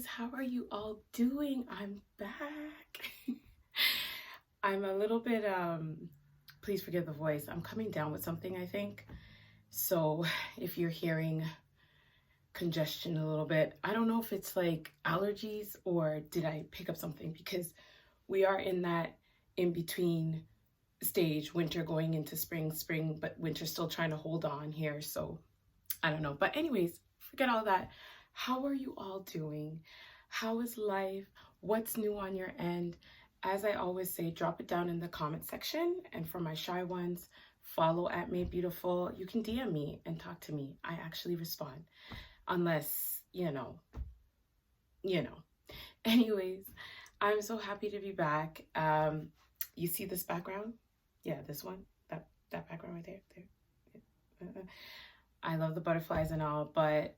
BeYOUties, how are you all doing? I'm back. I'm a little bit, please forgive the voice. I'm coming down with something, I think. So if you're hearing congestion a little bit, I don't know if it's like allergies or did I pick up something, because we are in that in between stage, winter going into spring, but winter still trying to hold on here. So I don't know. But anyways, forget all that. How are you all doing? How is life? What's new on your end? As I always say, drop it down in the comment section. And for my shy ones, follow at Made Beautiful. You can DM me and talk to me. I actually respond. Unless, Anyways, I'm so happy to be back. You see this background? Yeah, this one. That background right there. I love the butterflies and all, but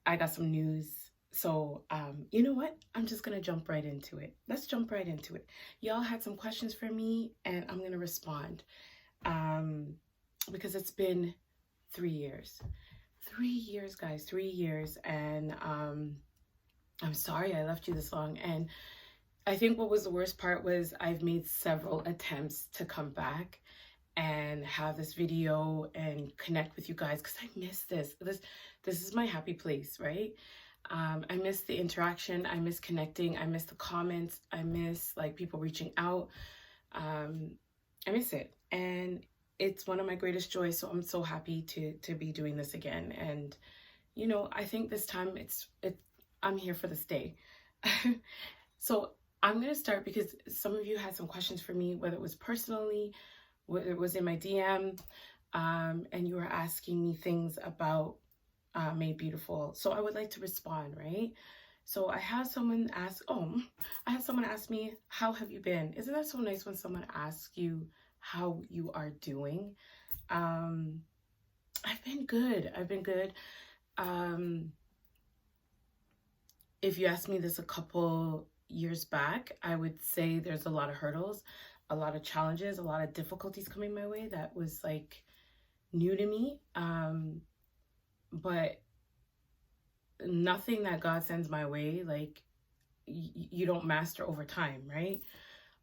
I got some news. So, you know what? I'm just going to jump right into it. Let's jump right into it. Y'all had some questions for me and I'm going to respond. Because it's been 3 years. 3 years, guys, 3 years. And I'm sorry I left you this long. And I think what was the worst part was I've made several attempts to come back and have this video and connect with you guys, because I miss this. This is my happy place, right? I miss the interaction. I miss connecting. I miss the comments. I miss like people reaching out. I miss it. And it's one of my greatest joys. So I'm so happy to be doing this again. And, I think this time I'm here for the stay. So I'm going to start because some of you had some questions for me, whether it was personally, whether it was in my DM, and you were asking me things about Made Beautiful. So I would like to respond, right? So I have someone ask me, how have you been? Isn't that so nice when someone asks you how you are doing? I've been good. If you asked me this a couple years back, I would say there's a lot of hurdles, a lot of challenges, a lot of difficulties coming my way that was like new to me. But nothing that God sends my way, like you don't master over time, right?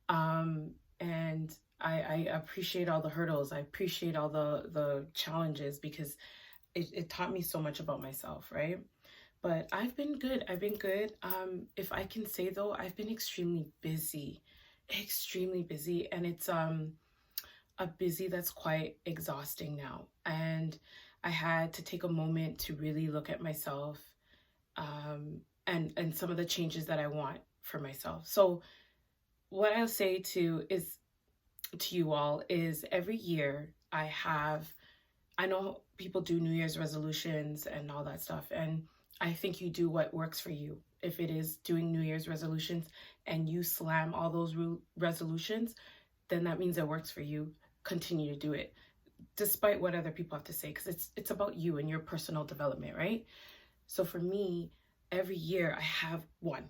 And I appreciate all the hurdles. I appreciate all the challenges, because it taught me so much about myself, right? But I've been good. If I can say though, I've been extremely busy, and it's a busy that's quite exhausting now. And I had to take a moment to really look at myself, and some of the changes that I want for myself. So what I'll say to you all is, every year I know people do New Year's resolutions and all that stuff, and I think you do what works for you. If it is doing New Year's resolutions and you slam all those resolutions, then that means it works for you. Continue to do it, despite what other people have to say, because it's about you and your personal development, right? So for me, every year I have one,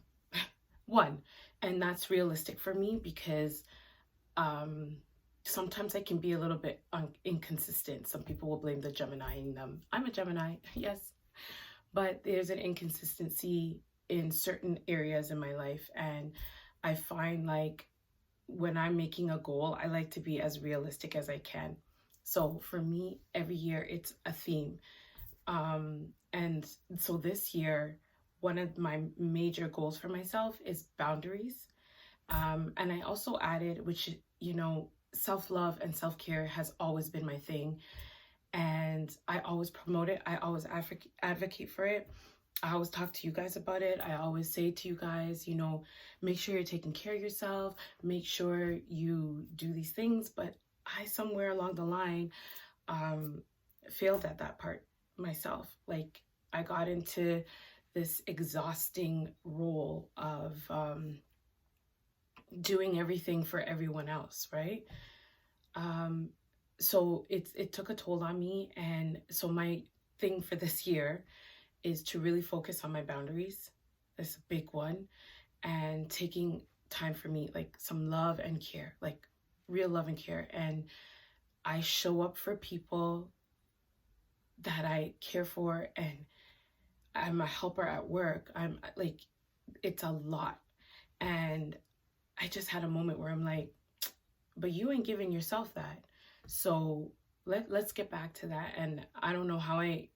and that's realistic for me, because sometimes I can be a little bit inconsistent. Some people will blame the Gemini in them. I'm a Gemini, yes, but there's an inconsistency in certain areas in my life. And I find like when I'm making a goal, I like to be as realistic as I can. So for me, every year it's a theme. And so this year, one of my major goals for myself is boundaries. And I also added, which, self-love and self-care has always been my thing. And I always promote it. I always advocate for it. I always talk to you guys about it. I always say to you guys, make sure you're taking care of yourself. Make sure you do these things. But I, somewhere along the line, failed at that part myself. Like, I got into this exhausting role of doing everything for everyone else, right? So it took a toll on me. And so my thing for this year is to really focus on my boundaries. That's a big one. And taking time for me, like some love and care, like real love and care. And I show up for people that I care for, and I'm a helper at work. I'm like, it's a lot. And I just had a moment where I'm like, but you ain't giving yourself that. So let's get back to that. And I don't know how it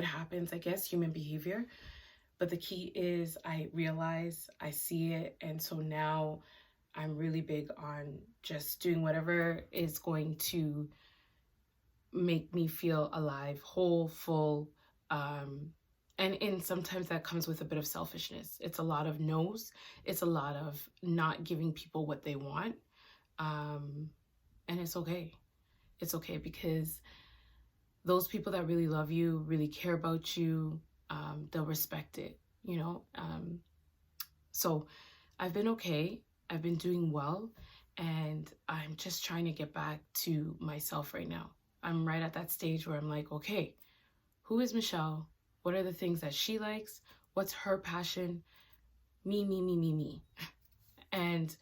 happens, I guess, human behavior. But the key is I realize, I see it. And so now I'm really big on just doing whatever is going to make me feel alive, whole, full. And sometimes that comes with a bit of selfishness. It's a lot of no's. It's a lot of not giving people what they want. And it's okay. It's okay, because those people that really love you, really care about you, they'll respect it, So I've been okay. I've been doing well. And I'm just trying to get back to myself right now. I'm right at that stage where I'm like, okay, who is Michelle? What are the things that she likes? What's her passion? Me, me, me, me, me. And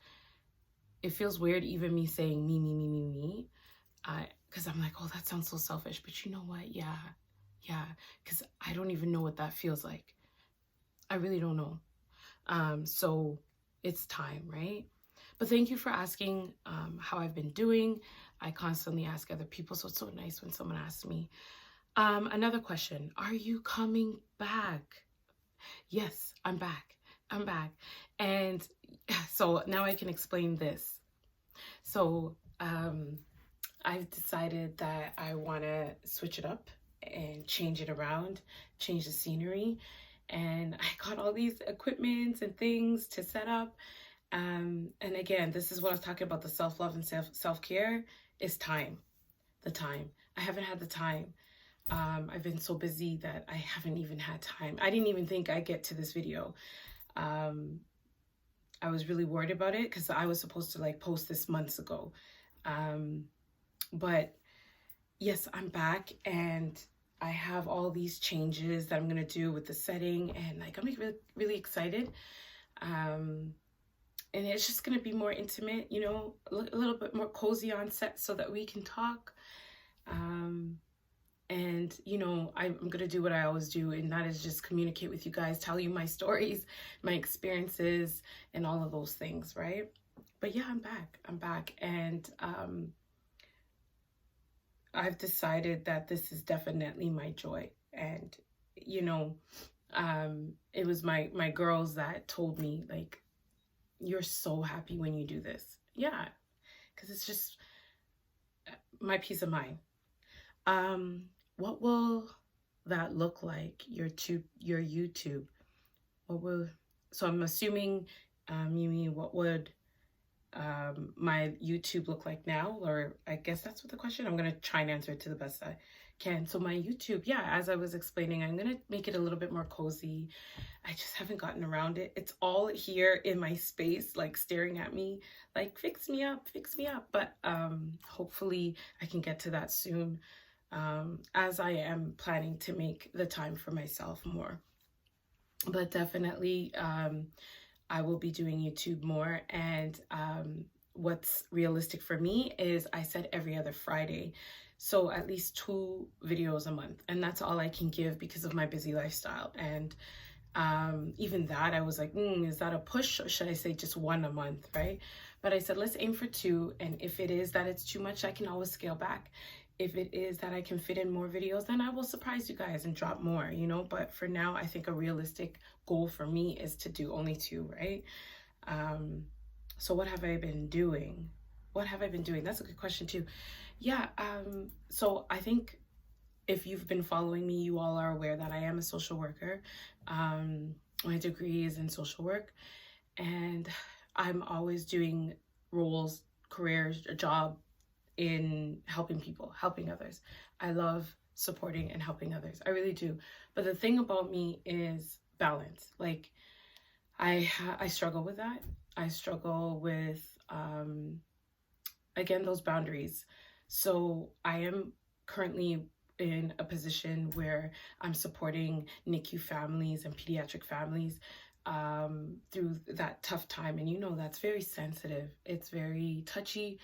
it feels weird even me saying me, me, me, me, me. Because I'm like, oh, that sounds so selfish. But you know what? Yeah. Because I don't even know what that feels like. I really don't know. So it's time, right? But thank you for asking how I've been doing. I constantly ask other people, so it's so nice when someone asks me. Another question, are you coming back? Yes, I'm back. And so now I can explain this. So I've decided that I want to switch it up and change it around, change the scenery. And I got all these equipments and things to set up. And again, this is what I was talking about, the self-love and self-care is time. The time. I haven't had the time. I've been so busy that I haven't even had time. I didn't even think I'd get to this video. I was really worried about it because I was supposed to post this months ago. But yes, I'm back, and I have all these changes that I'm going to do with the setting, and I'm really, really excited. And it's just going to be more intimate, a little bit more cozy on set so that we can talk. And, I'm going to do what I always do, and that is just communicate with you guys, tell you my stories, my experiences, and all of those things, right? But yeah, I'm back. And I've decided that this is definitely my joy. And, it was my girls that told me, you're so happy when you do this. Yeah, because it's just my peace of mind. What will that look like? Your YouTube. So I'm assuming you mean what would my YouTube look like now? Or I guess that's what the question. I'm gonna try and answer it to the best I can. So my YouTube, yeah, as I was explaining, I'm gonna make it a little bit more cozy. I just haven't gotten around it. It's all here in my space, staring at me, fix me up. But hopefully I can get to that soon, as I am planning to make the time for myself more. But definitely I will be doing YouTube more. And what's realistic for me is I said every other Friday. So at least 2 videos a month. And that's all I can give because of my busy lifestyle. And even that, I was like, is that a push, or should I say just 1 a month, right? But I said, let's aim for 2. And if it is that it's too much, I can always scale back. If it is that I can fit in more videos, then I will surprise you guys and drop more, But for now, I think a realistic goal for me is to do only 2, right? So what have I been doing? That's a good question too. Yeah, so I think if you've been following me, you all are aware that I am a social worker. My degree is in social work, and I'm always doing roles, careers, a job in helping people, helping others. I love supporting and helping others. I really do. But the thing about me is balance. I struggle with that. I struggle with, again, those boundaries. So I am currently in a position where I'm supporting NICU families and pediatric families through that tough time. And that's very sensitive. It's very touchy.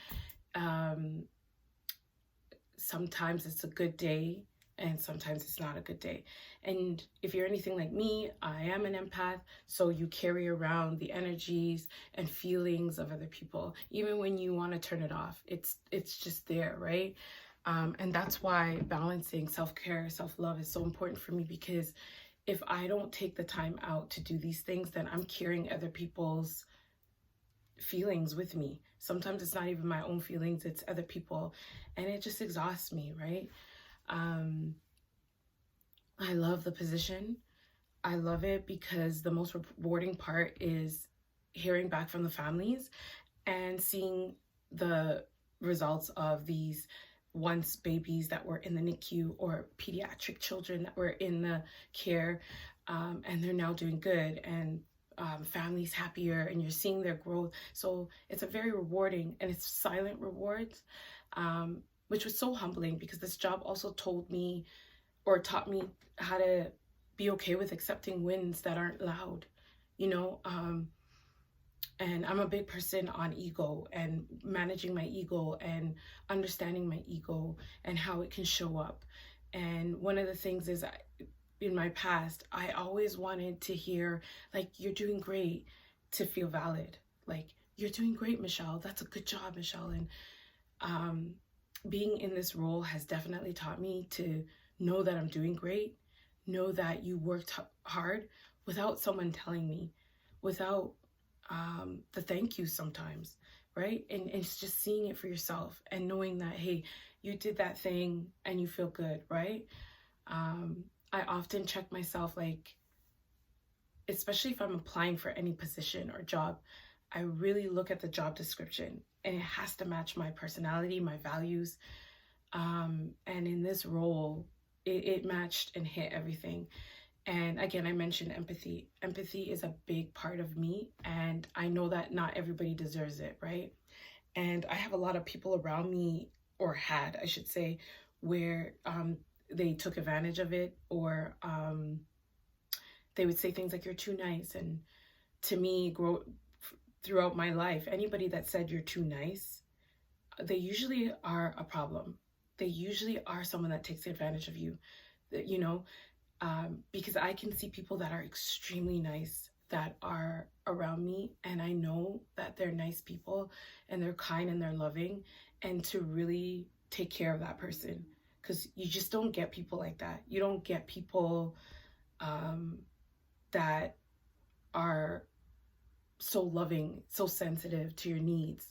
Sometimes it's a good day and sometimes it's not a good day. And if you're anything like me, I am an empath, so you carry around the energies and feelings of other people, even when you want to turn it off. It's just there, right? And that's why balancing self-care, self-love is so important for me, because if I don't take the time out to do these things, then I'm carrying other people's feelings with me. Sometimes it's not even my own feelings, it's other people, and it just exhausts me, right? I love the position. I love it because the most rewarding part is hearing back from the families and seeing the results of these once babies that were in the NICU or pediatric children that were in the care, and they're now doing good, and families happier, and you're seeing their growth. So it's a very rewarding, and it's silent rewards, which was so humbling, because this job also told me or taught me how to be okay with accepting wins that aren't loud, you know. And I'm a big person on ego and managing my ego and understanding my ego and how it can show up. And one of the things is, in my past, I always wanted to hear, like, you're doing great, to feel valid. Like, you're doing great, Michelle. That's a good job, Michelle. And being in this role has definitely taught me to know that I'm doing great, know that you worked hard without someone telling me, without the thank you sometimes, right? And it's just seeing it for yourself and knowing that, hey, you did that thing and you feel good, right? I often check myself, like, especially if I'm applying for any position or job, I really look at the job description, and it has to match my personality, my values. And in this role, it matched and hit everything. And again, I mentioned empathy. Empathy is a big part of me, and I know that not everybody deserves it, right? And I have a lot of people around me, or had, I should say, where they took advantage of it, or they would say things like, you're too nice. And to me, throughout my life, anybody that said you're too nice, they usually are a problem. They usually are someone that takes advantage of you, you know, because I can see people that are extremely nice that are around me, and I know that they're nice people and they're kind and they're loving, and to really take care of that person, because you just don't get people like that. You don't get people that are so loving, so sensitive to your needs.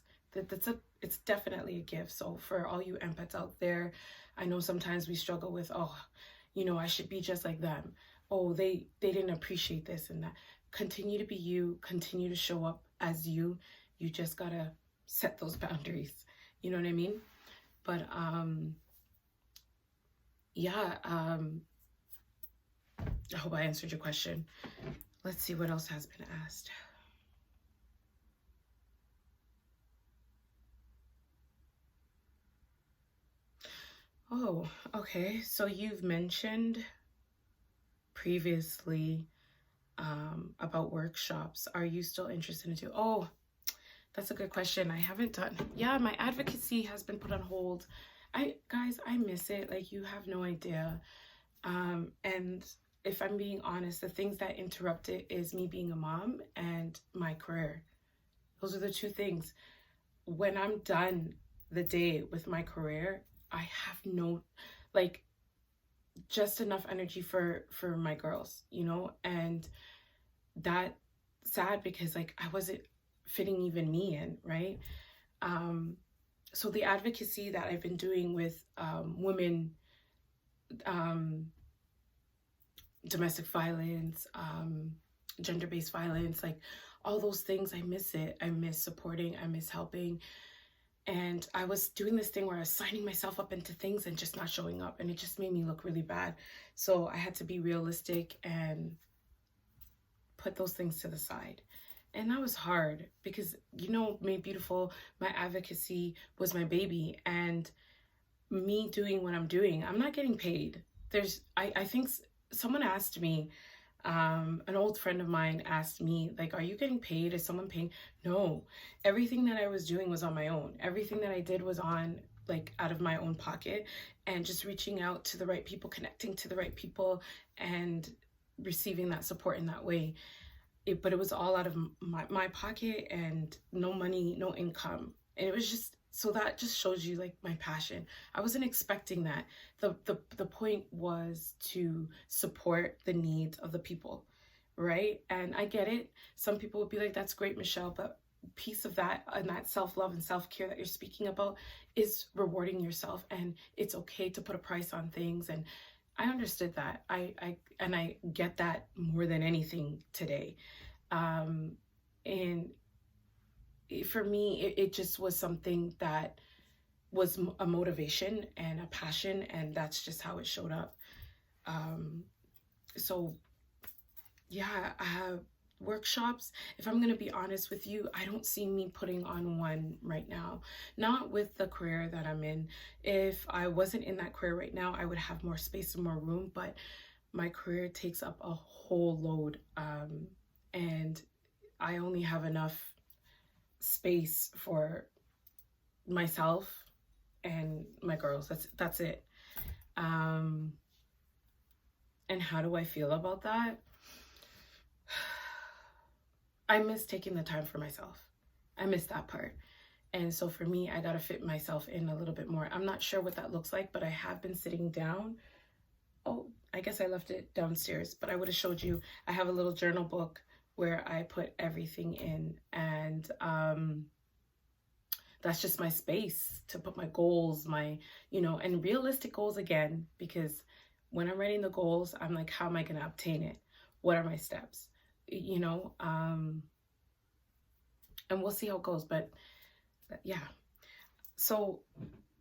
It's definitely a gift. So for all you empaths out there, I know sometimes we struggle with, oh, you know, I should be just like them. Oh, they didn't appreciate this and that. Continue to be you, continue to show up as you. You just gotta set those boundaries. You know what I mean? But yeah, I hope I answered your question. Let's see what else has been asked. Oh, okay. So you've mentioned previously about workshops. Are you still interested in it? Oh, that's a good question. I haven't done. Yeah, my advocacy has been put on hold. Guys, I miss it. Like, you have no idea. And if I'm being honest, the things that interrupt it is me being a mom and my career. Those are the two things. When I'm done the day with my career, I have no, like, just enough energy for my girls, you know. And that's sad, because, like, I wasn't fitting even me in, right? So the advocacy that I've been doing with women, domestic violence, gender-based violence, like, all those things, I miss it. I miss supporting, I miss helping. And I was doing this thing where I was signing myself up into things and just not showing up. And it just made me look really bad. So I had to be realistic and put those things to the side. And that was hard, because, you know, Made Beautiful, my advocacy was my baby. And me doing what I'm doing, I'm not getting paid. I think someone asked me, an old friend of mine asked me, like, are you getting paid? Is someone paying? No, everything that I was doing was on my own. Everything that I did was on like out of my own pocket, and just reaching out to the right people, connecting to the right people, and receiving that support in that way. But it was all out of my pocket, and no money, no income. And it was just, so that just shows you like my passion. I wasn't expecting that. The point was to support the needs of the people, right? And I get it. Some people would be like, that's great, Michelle, but piece of that, and that self-love and self-care that you're speaking about, is rewarding yourself, and it's okay to put a price on things. And I understood that. I get that more than anything today. And for me, it just was something that was a motivation and a passion, and that's just how it showed up. So yeah, workshops, if I'm going to be honest with you, I don't see me putting on one right now. Not with the career that I'm in. If I wasn't in that career right now, I would have more space and more room, but my career takes up a whole load, and I only have enough space for myself and my girls. That's it. And how do I feel about that? I miss taking the time for myself. I miss that part. And so for me, I got to fit myself in a little bit more. I'm not sure what that looks like, but I have been sitting down. Oh, I guess I left it downstairs, but I would have showed you. I have a little journal book where I put everything in, and that's just my space to put my goals, my, and realistic goals again, because when I'm writing the goals, I'm like, how am I going to obtain it? What are my steps? And we'll see how it goes, but yeah. So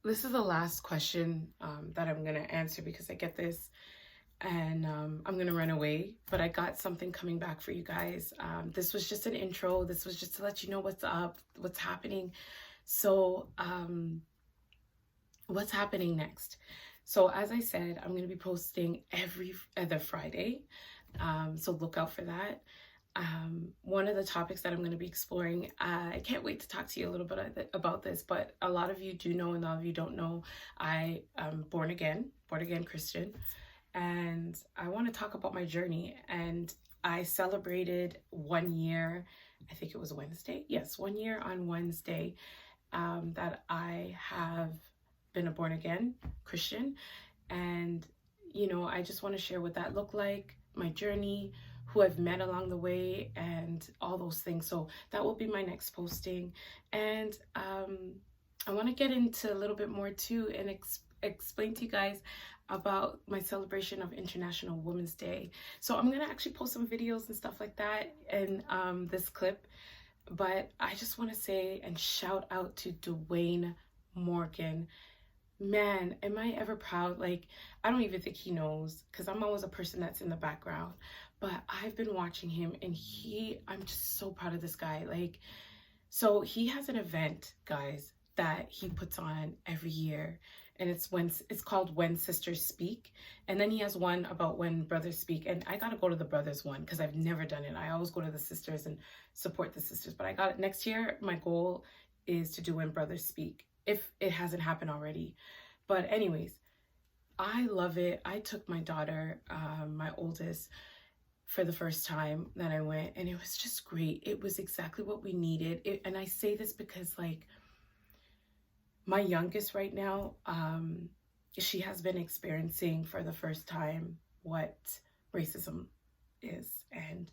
this is the last question that I'm going to answer, because I get this, and I'm going to run away, but I got something coming back for you guys. This was just an intro. This was just to let you know what's up, what's happening. So what's happening next? So as I said, I'm going to be posting every other Friday. So look out for that. One of the topics that I'm going to be exploring, I can't wait to talk to you a little bit about this, but a lot of you do know, and a lot of you don't know, I am born again Christian, and I want to talk about my journey. And I celebrated 1 year, I think it was Wednesday. Yes, 1 year on Wednesday, that I have been a born again Christian. And, I just want to share what that looked like, my journey, who I've met along the way, and all those things. So that will be my next posting. And I want to get into a little bit more too, and explain to you guys about my celebration of International Women's Day. So I'm going to actually post some videos and stuff like that in this clip. But I just want to say and shout out to Dwayne Morgan. Man, am I ever proud? Like, I don't even think he knows, because I'm always a person that's in the background, but I've been watching him, and I'm just so proud of this guy. Like, so he has an event, guys, that he puts on every year, and it's called When Sisters Speak. And then he has one about When Brothers Speak. And I got to go to the brothers one, because I've never done it. I always go to the sisters and support the sisters, but I got it next year. My goal is to do When Brothers Speak, if it hasn't happened already. But anyways, I love it. I took my daughter, my oldest, for the first time that I went, and it was just great. It was exactly what we needed. And I say this because, like, my youngest right now, she has been experiencing for the first time what racism is. And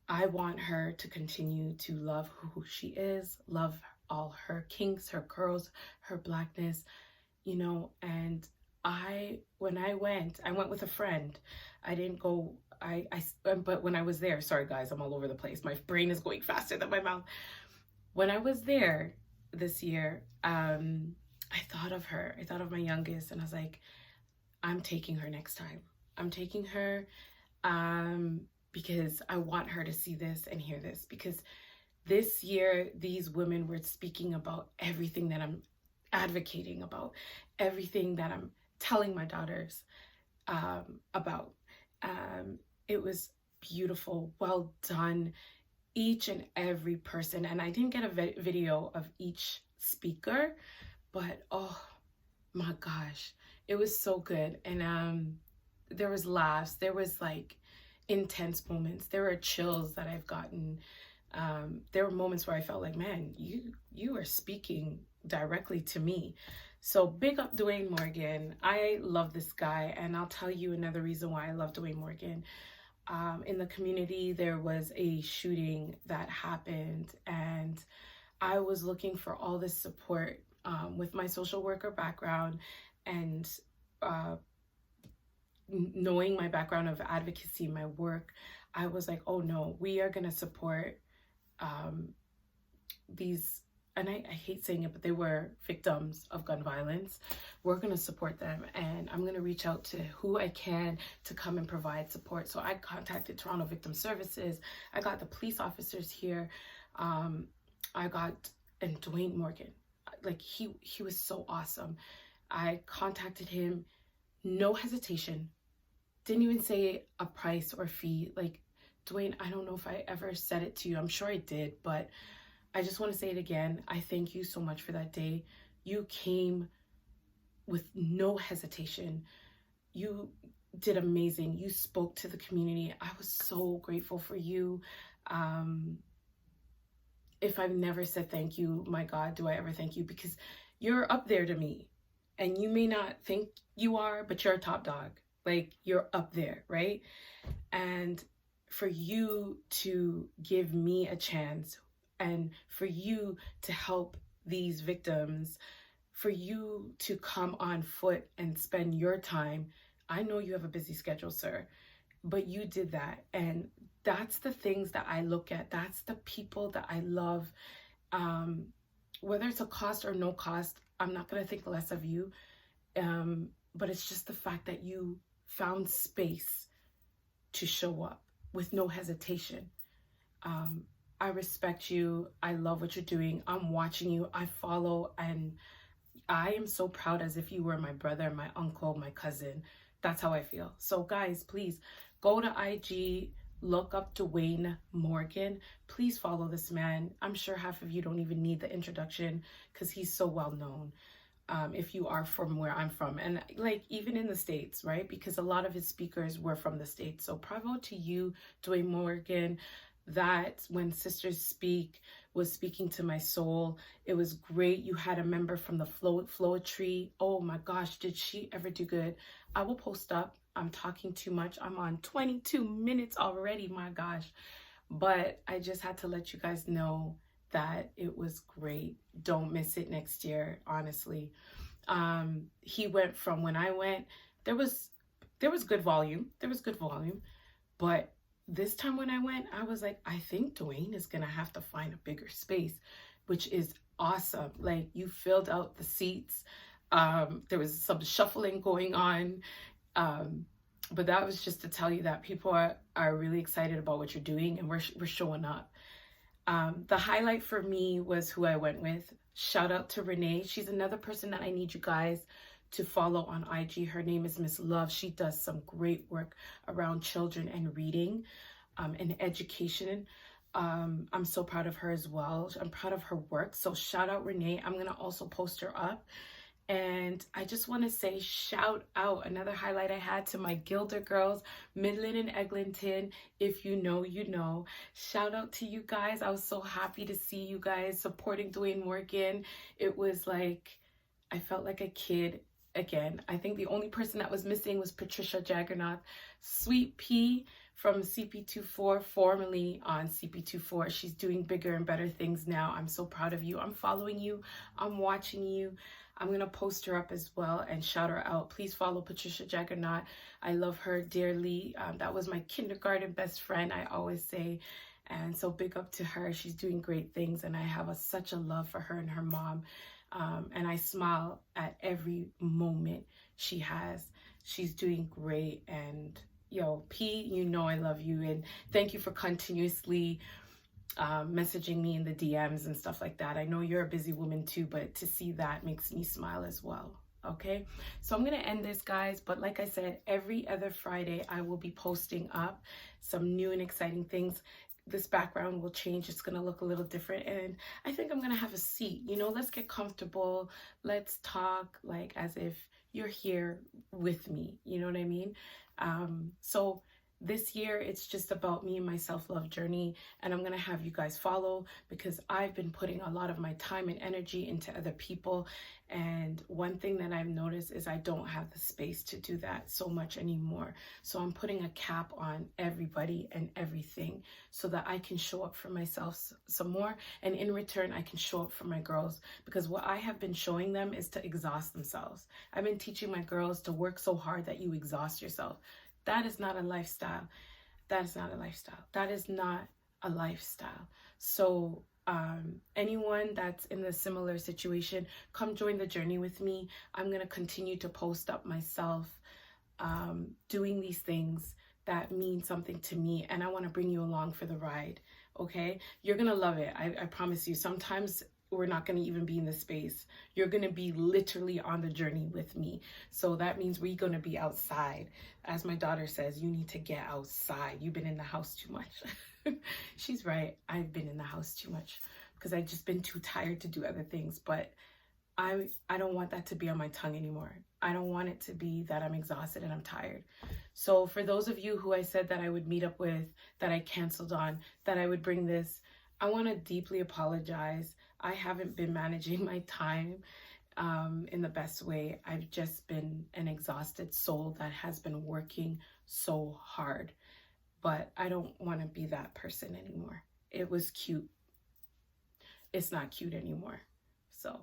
I want her to continue to love who she is, love all her kinks, her curls, her blackness, and when I went with a friend. I didn't go, but when I was there, sorry guys, I'm all over the place. My brain is going faster than my mouth. When I was there this year, I thought of her. I thought of my youngest, and I was like, I'm taking her next time. I'm taking her because I want her to see this and hear this, because this year, these women were speaking about everything that I'm advocating about, everything that I'm telling my daughters about. It was beautiful, well done, each and every person. And I didn't get a video of each speaker, But oh my gosh, it was so good. And there was laughs, there was like intense moments, there were chills that I've gotten. There were moments where I felt like, man, you are speaking directly to me. So big up Dwayne Morgan. I love this guy, and I'll tell you another reason why I love Dwayne Morgan. In the community, there was a shooting that happened, and I was looking for all this support with my social worker background and uh, knowing my background of advocacy, my work. I was like, oh no, we are going to support these, and I hate saying it, but they were victims of gun violence. We're going to support them, and I'm going to reach out to who I can to come and provide support. So I contacted Toronto Victim Services. I got the police officers here. I got, and Dwayne Morgan, like he was so awesome. I contacted him, no hesitation, didn't even say a price or fee. Like, Dwayne, I don't know if I ever said it to you. I'm sure I did, but I just want to say it again. I thank you so much for that day. You came with no hesitation. You did amazing. You spoke to the community. I was so grateful for you. If I've never said thank you, my God, do I ever thank you? Because you're up there to me. And you may not think you are, but you're a top dog. Like, you're up there, right? And for you to give me a chance, and for you to help these victims, for you to come on foot and spend your time. I know you have a busy schedule, sir, but you did that. And that's the things that I look at. That's the people that I love. Whether it's a cost or no cost, I'm not going to think less of you. But it's just the fact that you found space to show up with no hesitation. I respect you. I love what you're doing. I'm watching you. I follow, and I am so proud, as if you were my brother, my uncle, my cousin. That's how I feel. So guys, please go to IG, look up Dwayne Morgan. Please follow this man. I'm sure half of you don't even need the introduction because he's so well known. If you are from where I'm from, and like even in the States, right? Because a lot of his speakers were from the States. So bravo to you, Dwayne Morgan. That When Sisters Speak was speaking to my soul. It was great. You had a member from the Floetry. Oh my gosh, did she ever do good? I will post up. I'm talking too much. I'm on 22 minutes already, my gosh. But I just had to let you guys know that it was great. Don't miss it next year, honestly. He went from, when I went, there was good volume. There was good volume. But this time when I went, I was like, I think Dwayne is going to have to find a bigger space, which is awesome. Like, you filled out the seats. There was some shuffling going on. But that was just to tell you that people are really excited about what you're doing, and we're showing up. The highlight for me was who I went with. Shout out to Renee. She's another person that I need you guys to follow on IG. Her name is Miss Love. She does some great work around children and reading and education. I'm so proud of her as well. I'm proud of her work. So shout out Renee. I'm going to also post her up. And I just want to say shout out, another highlight I had, to my Gilder girls, Midland and Eglinton. If you know, you know. Shout out to you guys. I was so happy to see you guys supporting Dwayne Morgan. It was like, I felt like a kid again. I think the only person that was missing was Patricia Jaggernaut. Sweet Pea from CP24, formerly on CP24. She's doing bigger and better things now. I'm so proud of you. I'm following you. I'm watching you. I'm going to post her up as well and shout her out. Please follow Patricia Jaggernaut. I love her dearly. That was my kindergarten best friend, I always say. And so big up to her. She's doing great things, and I have such a love for her and her mom. And I smile at every moment she has. She's doing great. And yo, P, you know I love you. And thank you for continuously messaging me in the DMs and stuff like that. I know you're a busy woman too, but to see that makes me smile as well. Okay, so I'm gonna end this, guys, but like I said, every other Friday I will be posting up some new and exciting things. this background will change. It's going to look a little different. And I think I'm going to have a seat. You know, let's get comfortable. Let's talk like as if you're here with me. You know what I mean? So this year, it's just about me and my self-love journey, and I'm going to have you guys follow because I've been putting a lot of my time and energy into other people, and one thing that I've noticed is I don't have the space to do that so much anymore. So I'm putting a cap on everybody and everything so that I can show up for myself some more, and in return, I can show up for my girls, because what I have been showing them is to exhaust themselves. I've been teaching my girls to work so hard that you exhaust yourself. That is not a lifestyle. That is not a lifestyle. That is not a lifestyle. So anyone that's in a similar situation, come join the journey with me. I'm going to continue to post up myself doing these things that mean something to me, and I want to bring you along for the ride. Okay? You're going to love it. I promise you. Sometimes we're not going to even be in the space. You're going to be literally on the journey with me. So that means we're going to be outside. As my daughter says, you need to get outside. You've been in the house too much. She's right. I've been in the house too much because I've just been too tired to do other things. But I don't want that to be on my tongue anymore. I don't want it to be that I'm exhausted and I'm tired. So for those of you who I said that I would meet up with, that I canceled on, that I would bring this, I want to deeply apologize. I haven't been managing my time in the best way. I've just been an exhausted soul that has been working so hard. But I don't want to be that person anymore. It was cute. It's not cute anymore. So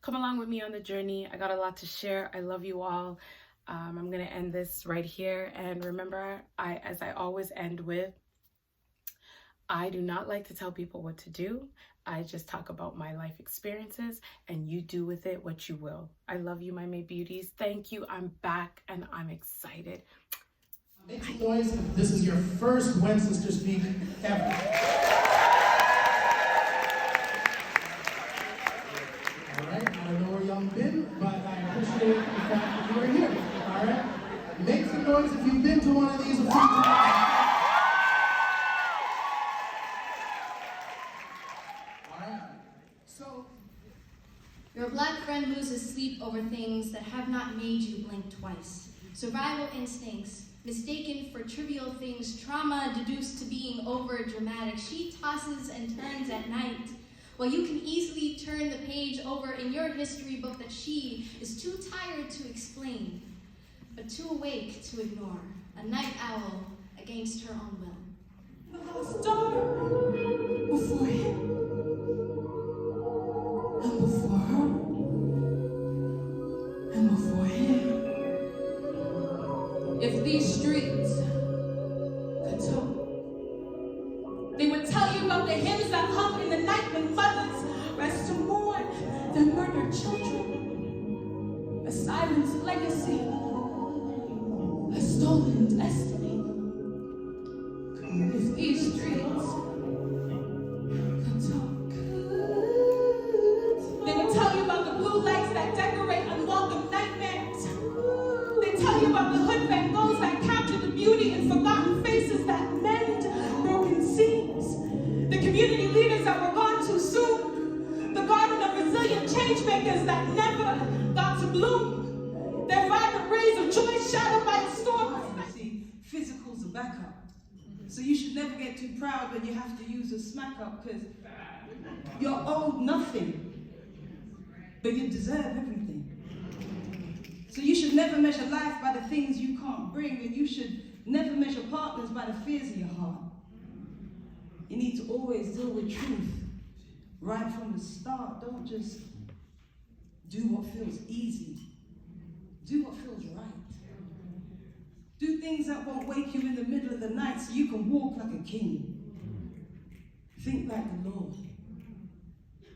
come along with me on the journey. I got a lot to share. I love you all. I'm going to end this right here. And remember, as I always end with, I do not like to tell people what to do. I just talk about my life experiences, and you do with it what you will. I love you, my BeYOUties. Thank you. I'm back and I'm excited. Make some noise if this is your first When Sisters Speak ever. All right, I don't know where y'all been, but I appreciate the fact that you were here. All right, make some noise if you've been to one of these a few times. Your black friend loses sleep over things that have not made you blink twice. Survival instincts, mistaken for trivial things, trauma deduced to being over-dramatic. She tosses and turns at night, while you can easily turn the page over in your history book that she is too tired to explain, but too awake to ignore. A night owl against her own will. I was dark before him. And before her, and before him. If these streets could talk, they would tell you about the hymns that hum in the night when mothers rest to mourn their murdered children. A siren's legacy, a stolen destiny. If these streets could talk, lights that decorate unwelcome nightmares. They tell you about the hood Van Goghs that capture the beauty in forgotten faces that mend broken seams. The community leaders that were gone too soon. The garden of resilient change makers that never got to bloom. Their vibrant rays of joy shadowed by the storm. See, physical's a backup. So you should never get too proud when you have to use a smack up, because you're owed nothing. But you deserve everything. So you should never measure life by the things you can't bring, and you should never measure partners by the fears of your heart. You need to always deal with truth right from the start. Don't just do what feels easy. Do what feels right. Do things that won't wake you in the middle of the night so you can walk like a king. Think like the Lord.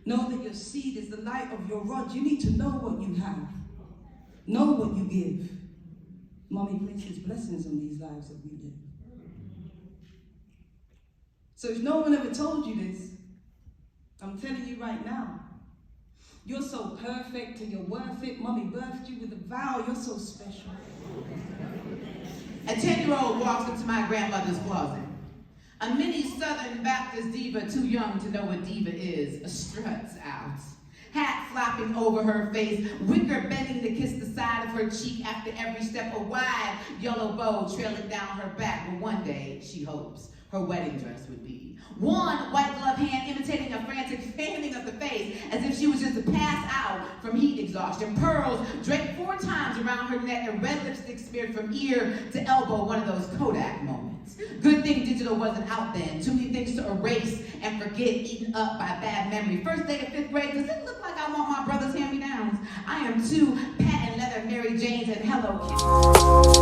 Know that your seed is the light of your rod. You need to know what you have. Know what you give. Mommy places blessings on these lives that we live. So if no one ever told you this, I'm telling you right now, you're so perfect and you're worth it. Mommy birthed you with a vow. You're so special. A 10-year-old walks into my grandmother's closet. A mini Southern Baptist diva, too young to know what diva is, struts out. Hat flopping over her face, wicker bending to kiss the side of her cheek after every step, a wide yellow bow trailing down her back. But one day, she hopes, her wedding dress would be. One white glove hand imitating a frantic fanning of the face as if she was just to pass out from heat exhaustion. Pearls draped 4 times around her neck and red lipstick smeared from ear to elbow, one of those Kodak moments. Good thing digital wasn't out then. Too many things to erase and forget, eaten up by bad memory. First day of 5th grade, does it look like I want my brother's hand-me-downs? I am 2 patent leather Mary Janes and Hello Kitty.